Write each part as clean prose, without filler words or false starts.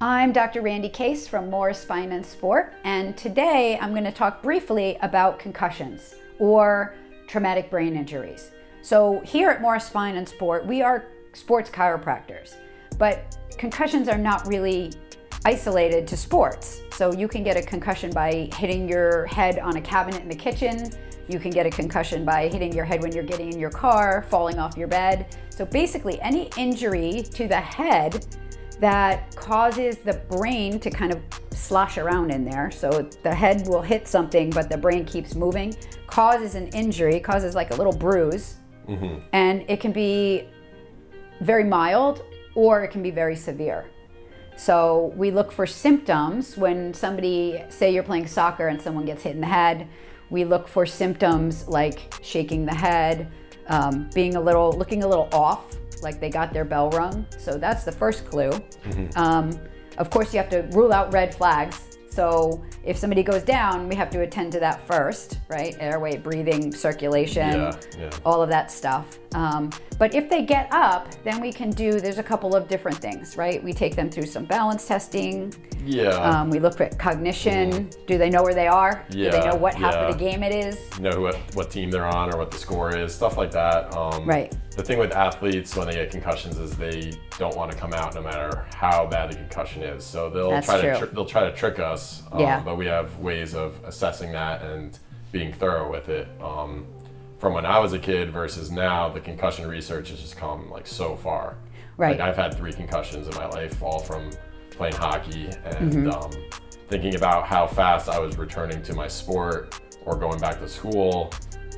I'm Dr. Randy Case from Morris Spine and Sport, and today I'm going to talk briefly about concussions or traumatic brain injuries. So here at Morris Spine and Sport, we are sports chiropractors, but concussions are not really isolated to sports. So you can get a concussion by hitting your head on a cabinet in the kitchen. You can get a concussion by hitting your head when you're getting in your car, falling off your bed. So basically any injury to the head that causes the brain to kind of slosh around in there. So the head will hit something, but the brain keeps moving, causes an injury, causes like a little bruise. And it can be very mild or it can be very severe. So we look for symptoms when somebody, say you're playing soccer and someone gets hit in the head, we look for symptoms like shaking the head, looking a little off, like they got their bell rung. So that's the first clue. Of course, you have to rule out red flags. So if somebody goes down, we have to attend to that first, right? Airway, breathing, circulation, all of that stuff. But if they get up, then we can there's a couple of different things, right? We take them through some balance testing. We look at cognition. Do they know where they are? Do they know what half of the game it is? Know what team they're on or what the score is, stuff like that. Right. The thing with athletes when they get concussions is they don't want to come out no matter how bad the concussion is. So they'll try to trick us. But we have ways of assessing that and being thorough with it. From when I was a kid versus now, the concussion research has just come like so far. Right. Like I've had 3 concussions in my life, all from playing hockey and thinking about how fast I was returning to my sport or going back to school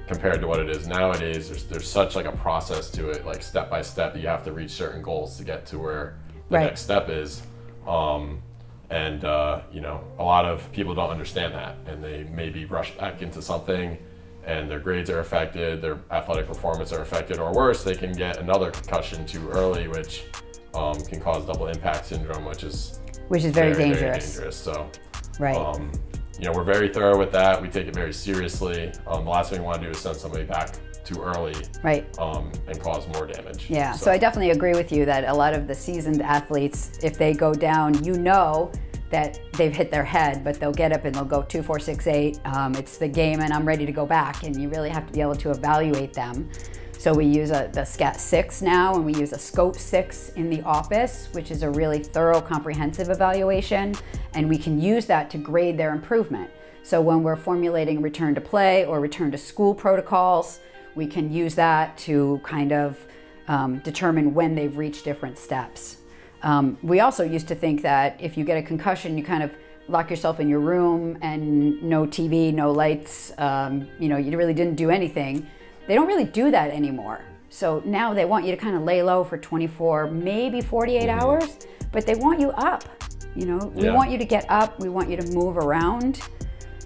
compared to what it is nowadays. There's such like a process to it, like step by step. You have to reach certain goals to get to where the next step is. A lot of people don't understand that, and they maybe rush back into something and their grades are affected, their athletic performance are affected, or worse, they can get another concussion too early, which can cause double impact syndrome, which is very dangerous. So, we're very thorough with that. We take it very seriously. The last thing we want to do is send somebody back too early, and cause more damage. Yeah. So I definitely agree with you that a lot of the seasoned athletes, if they go down, that they've hit their head, but they'll get up and they'll go 2, 4, 6, 8. It's the game and I'm ready to go back. And you really have to be able to evaluate them. So we use the SCAT 6 now, and we use a Scope 6 in the office, which is a really thorough, comprehensive evaluation. And we can use that to grade their improvement. So when we're formulating return to play or return to school protocols, we can use that to kind of determine when they've reached different steps. We also used to think that if you get a concussion, you kind of lock yourself in your room and no TV, no lights, you really didn't do anything. They don't really do that anymore. So now they want you to kind of lay low for 24, maybe 48 hours, but they want you up. We want you to get up, we want you to move around.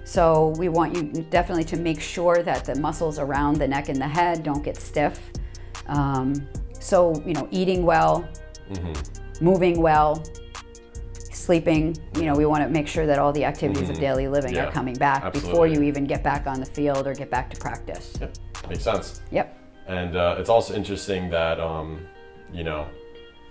So we want you definitely to make sure that the muscles around the neck and the head don't get stiff. Eating well, moving well, sleeping, we want to make sure that all the activities of daily living are coming back before you even get back on the field or get back to practice. Yep. Makes sense. Yep. And it's also interesting that,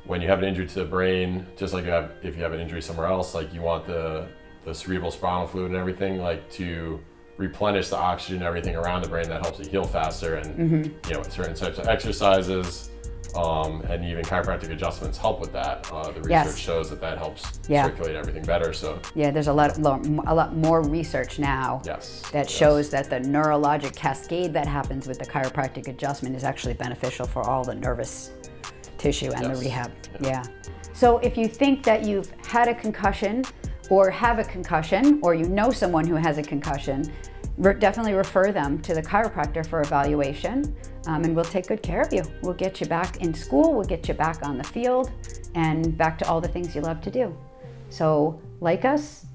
when you have an injury to the brain, just like if you have an injury somewhere else, like you want the cerebral spinal fluid and everything, like to replenish the oxygen and everything around the brain that helps it heal faster. And, certain types of exercises, and even chiropractic adjustments help with that. The research shows that helps circulate everything better. So there's a lot more research now that shows that the neurologic cascade that happens with the chiropractic adjustment is actually beneficial for all the nervous tissue and the rehab. So if you think that you've had a concussion or have a concussion, or you know someone who has a concussion, definitely refer them to the chiropractor for evaluation, and we'll take good care of you. We'll get you back in school, we'll get you back on the field, and back to all the things you love to do. So like us,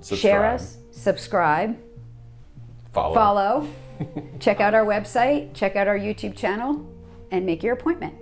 share us, subscribe, follow. Check out our website, check out our YouTube channel, and make your appointment.